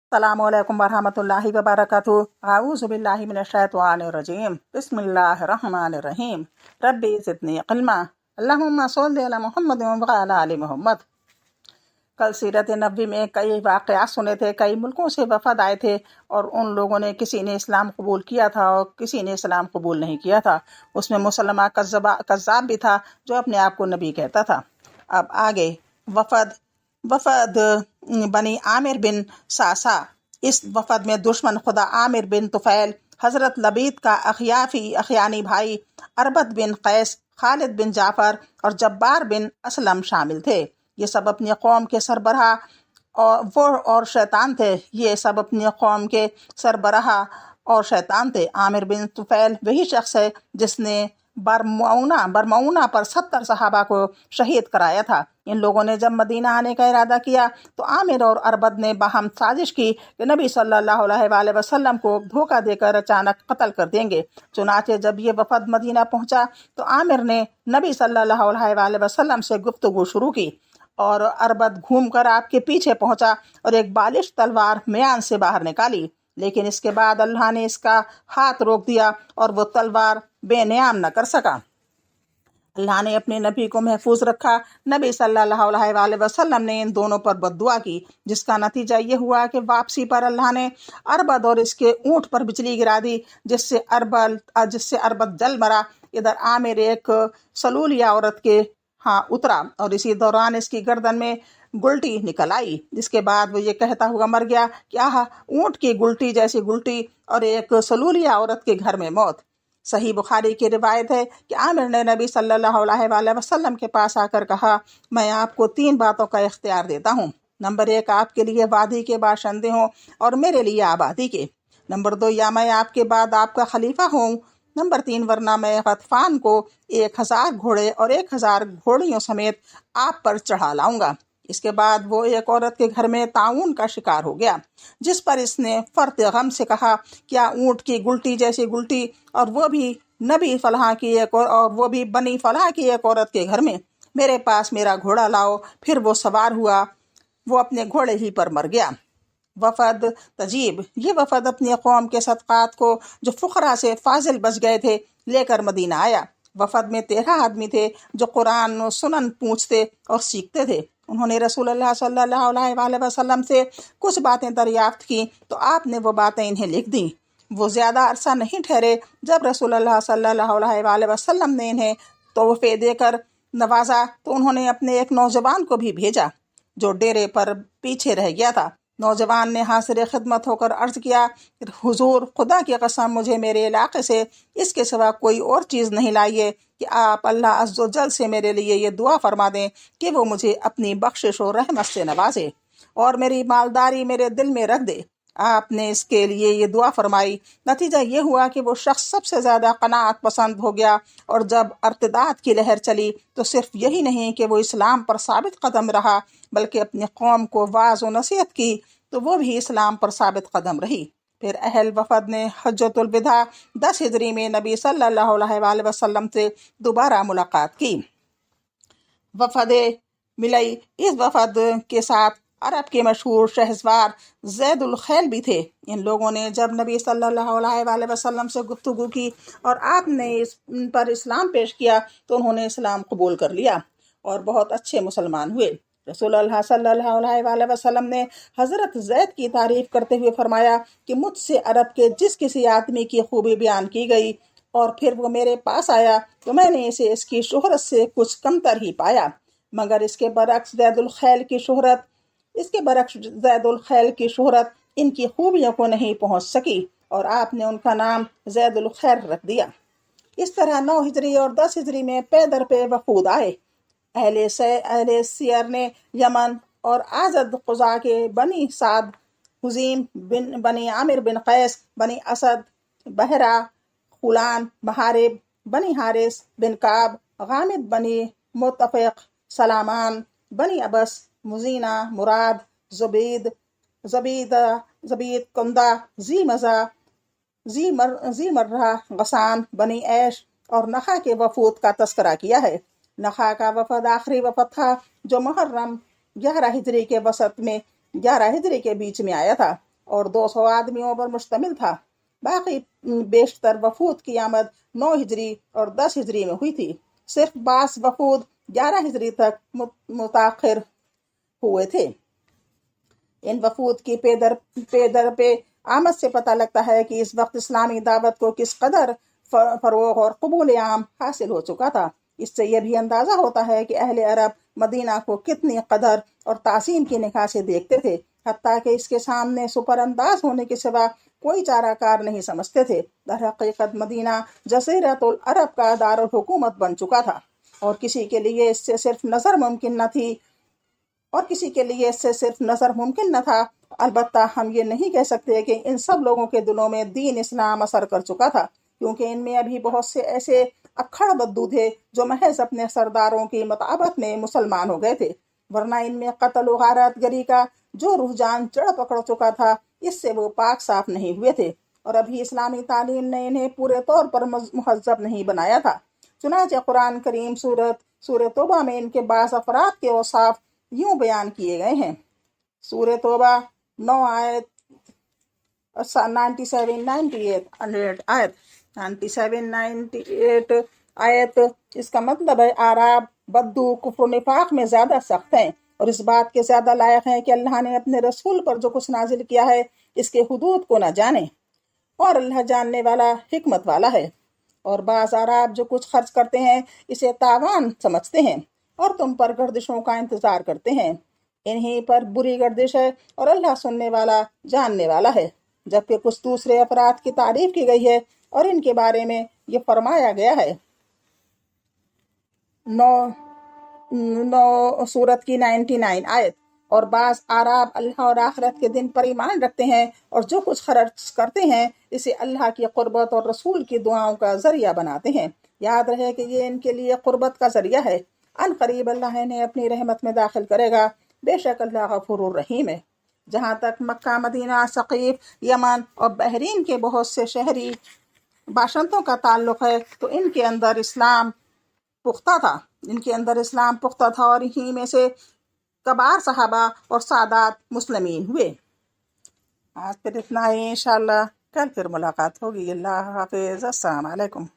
अस्सलामु अलैकुम वरहमतुल्लाहि वबरकातुहू। अऊज़ु बिल्लाहि मिनश शैतानिर रजीम। बिस्मिल्लाहिर रहमानिर रहीम। रब्बी ज़िदनी इल्मा। अल्लाहुम्मा सल्लि अला मुहम्मद व अला आलि मुहम्मद। कल सीरत नबी में कई वाक़यात सुने थे। कई मुल्कों से वफ़द आए थे और उन लोगों ने किसी ने इस्लाम कबूल किया था और किसी ने इस्लाम कबूल नहीं किया था। उसमें मुसलमा कज़्ज़ाब भी था जो अपने आप को नबी कहता था। अब आगे वफ़द वफ़द बनी आमिर बिन सासा। इस वफ़द में दुश्मन खुदा आमिर बिन तुफ़ैल, हज़रत लबीद का अखियानी भाई अरबत बिन कैस, खालिद बिन जाफ़र और जब्बार बिन असलम शामिल थे। ये सब अपनी कौम के सरबराह और शैतान थे। ये सब अपनी कौम के सरबराह और शैतान थे। आमिर बिन तुफ़ैल वही शख्स है जिसने बरमौना पर 70 सहाबा को शहीद कराया था। इन लोगों ने जब मदीना आने का इरादा किया तो आमिर और अरबद ने बाहम साजिश की कि नबी सल्लल्लाहु अलैहि वसल्लम को धोखा देकर अचानक कत्ल कर देंगे। चुनाचे जब ये वफद मदीना पहुंचा तो आमिर ने नबी सल्लल्लाहु अलैहि वसल्लम से गुफ्तगू शुरू की और अरबद घूमकर आपके पीछे पहुंचा और एक बालिश तलवार म्यान से बाहर निकाली। लेकिन इसके बाद अल्लाह ने इसका हाथ रोक दिया और वो तलवार बेनियाम न कर सका। अल्लाह ने अपने नबी को महफूज रखा। नबी सल्लल्लाहु अलैहि वसल्लम ने इन दोनों पर बद्दुआ की, जिसका नतीजा ये हुआ कि वापसी पर अल्लाह ने अरबद और इसके ऊँट पर बिजली गिरा दी, जिससे अरबद जल मरा। इधर आमिर एक सलूलिया औरत के उतरा और इसी दौरान इसकी गर्दन में गुलटी निकल आई। जिसके बाद वो ये कहता हुआ मर गया कि आह, ऊँट की गुलटी जैसी गुलटी और एक सलूलिया औरत के घर में मौत। सही बुखारी की रिवायत है कि आमिर ने नबी सल्लल्लाहु अलैहि वसल्लम के पास आकर कहा, मैं आपको 3 बातों का इख्तियार देता हूँ। नंबर 1, आपके लिए वादी के बाशिंदे हों और मेरे लिए आबादी के। नंबर 2, या मैं आपके बाद आपका खलीफा हूँ। नंबर 3, वरना मैं गतफान को 1000 घोड़े और 1000 घोड़ियों समेत आप पर चढ़ा लाऊंगा। इसके बाद वो एक औरत के घर में ताउन का शिकार हो गया, जिस पर इसने फर्त गम से कहा, क्या ऊँट की गुलटी जैसी गुलटी, और वो भी बनी फलाह की एक औरत के घर में। मेरे पास मेरा घोड़ा लाओ। फिर वो सवार हुआ। वो अपने घोड़े ही पर मर गया। वफद तजीब। ये वफद अपनी कौम के सदक़ात को जो फ़ुक़रा से फाजिल बच गए थे लेकर मदीना आया। वफद में 13 आदमी थे जो कुरान और सुनन पूछते और सीखते थे। उन्होंने रसूलुल्लाह सल्लल्लाहु अलैहि वसल्लम से कुछ बातें दरियाफ्त की तो आपने वो बातें इन्हें लिख दी। वो ज़्यादा अरसा नहीं ठहरे। जब रसूलुल्लाह सल्लल्लाहु अलैहि वसल्लम ने इन्हें तोहफे देकर नवाजा तो उन्होंने अपने एक नौजवान को भी भेजा जो डेरे पर पीछे रह गया था। नौजवान ने हासिर खिदमत होकर अर्ज किया, हुजूर, खुदा की कसम, मुझे मेरे इलाके से इसके सिवा कोई और चीज़ नहीं लाइए कि आप अल्लाह अज़्ज़ वजल से मेरे लिए ये दुआ फरमा दें कि वो मुझे अपनी बख्शिश और रहमत से नवाजे और मेरी मालदारी मेरे दिल में रख दे। आपने इसके लिए ये दुआ फरमाई। नतीजा ये हुआ कि वो शख्स सबसे ज़्यादा कनात पसंद हो गया और जब अर्तदाद की लहर चली तो सिर्फ यही नहीं कि वो इस्लाम पर साबित कदम रहा बल्कि अपनी कौम को वाज़ व नसीहत की तो वो भी इस्लाम पर साबित कदम रही। फिर अहल वफद ने हज्जतुल विदा 10 हिजरी में नबी सल्लल्लाहु अलैहि वसल्लम से दोबारा मुलाकात की। वफद मिलई। इस वफद के साथ अरब के मशहूर शहसवार ज़ैदुल खैल भी थे। इन लोगों ने जब नबी सल्लल्लाहु अलैहि वसल्लम से गुफ्तगू की और आपने इन पर इस्लाम पेश किया तो उन्होंने इस्लाम कबूल कर लिया और बहुत अच्छे मुसलमान हुए। रसूलुल्लाह सल्लल्लाहु अलैहि वसल्लम ने हज़रत ज़ैद की तारीफ़ करते हुए फरमाया कि मुझसे अरब के जिस किसी आदमी की खूबी बयान की गई और फिर वो मेरे पास आया तो मैंने इसे इसकी शोहरत से कुछ कमतर ही पाया, मगर इसके बरक्स ज़ैदुल खैल की शोहरत इनकी खूबियों को नहीं पहुंच सकी और आपने उनका नाम ज़ैदुल खैर रख दिया। इस तरह 9 हिजरी और 10 हिजरी में पे दर पे वफूद आए। अहले सियर ने यमन और आज़द क़ुज़ा के बनी साद, हुज़ीम बनी आमिर बिन कैस, बनी असद, बहरा, खुलान, महारिब, बनी हारिस बिन काब, गामिद बनी मुतफ़िक, सलामान, बनी अबस, मुज़ीना, मुराद, ज़बीद कुंदा, जी मज़ा, जी मर्रा, गसान, बनी ऐश और नखा के वफूद का तस्करा किया है। नखा का वफद आखिरी वफद था जो मुहर्रम 11 हिजरी के बीच में आया था। اور 200 आदमियों पर मुश्तमिल था। बाकी बेशतर वफूद की आमद 9 हिजरी और 10 हिजरी में हुई थी। सिर्फ 22 वफूद 11 हिजरी तक मुताखिर हुए थे। इन वफूद की पेदर पे आमद से पता लगता है कि इस वक्त इस्लामी दावत को किस कदर फरोग और कबूल आम हासिल हो चुका था। इससे यह भी अंदाज़ा होता है कि अहले अरब मदीना को कितनी कदर और तासीम की निगाह से देखते थे, हत्ता कि इसके सामने सुपर अंदाज होने के सिवा कोई चाराकार नहीं समझते थे। दर हकीकत मदीना जज़ीरतुल अरब का दारुल हुकूमत बन चुका था और किसी के लिए इससे सिर्फ नज़र मुमकिन न था। अलबत्ता हम ये नहीं कह सकते कि इन सब लोगों के दिलों में दीन इस्लाम असर कर चुका था, क्योंकि इनमें अभी बहुत से ऐसे अक्खड़ बद्दू थे जो महज अपने सरदारों की मताबत में मुसलमान हो गए थे, वरना इनमें कत्ल और गारत गरी का जो रुझान जड़ पकड़ चुका था, इससे वो पाक साफ नहीं हुए थे और अभी इस्लामी तालीम ने इन्हें पूरे तौर पर मुहज़्ज़ब नहीं बनाया था। चुनांचे कुरान करीम सूरह तौबा में इनके बाज़ अफराद के औसाफ यूं बयान किए गए हैं। सूरह तौबा 9 आयत 97-98 आयत। इसका मतलब है आराब बद्दू कुफ्र निफाक में ज़्यादा सख्त हैं और इस बात के ज़्यादा लायक हैं कि अल्लाह ने अपने रसूल पर जो कुछ नाजिल किया है इसके हुदूद को न जाने, और अल्लाह जानने वाला हिकमत वाला है। और बाज़ आराब जो कुछ खर्च करते हैं इसे तावान समझते हैं और तुम पर गर्दिशों का इंतज़ार करते हैं। इन्हीं पर बुरी गर्दिश है और अल्लाह सुनने वाला जानने वाला है। जबकि कुछ दूसरे अपराध की तारीफ की गई है और इनके बारे में ये फरमाया गया है। 9 सूरत की 99 आयत। और बाज़ आराब अल्लाह और आखिरत के दिन पर ईमान रखते हैं और जो कुछ खर्च करते हैं इसे अल्लाह की कुर्बत और रसूल की दुआओं का जरिया बनाते हैं। याद रहे कि ये इनके लिए कुर्बत का जरिया है। अन करीब अल्लाह इन्हें अपनी रहमत में दाखिल करेगा। बेशक अल्लाह गफूरुर रहीम है। जहाँ तक मक्का, मदीना, सकीफ, यमन और बहरीन के बहुत से शहरी बाशिंदों का ताल्लुक़ है तो इनके अंदर इस्लाम पुख्ता था और इन्हीं में से कबार सहाबा और सादात मुस्लिमीन हुए। आज फिर इतना ही, इंशाअल्लाह कल फिर मुलाकात होगी। अल्लाह हाफिज़। अस्सलाम वालेकुम।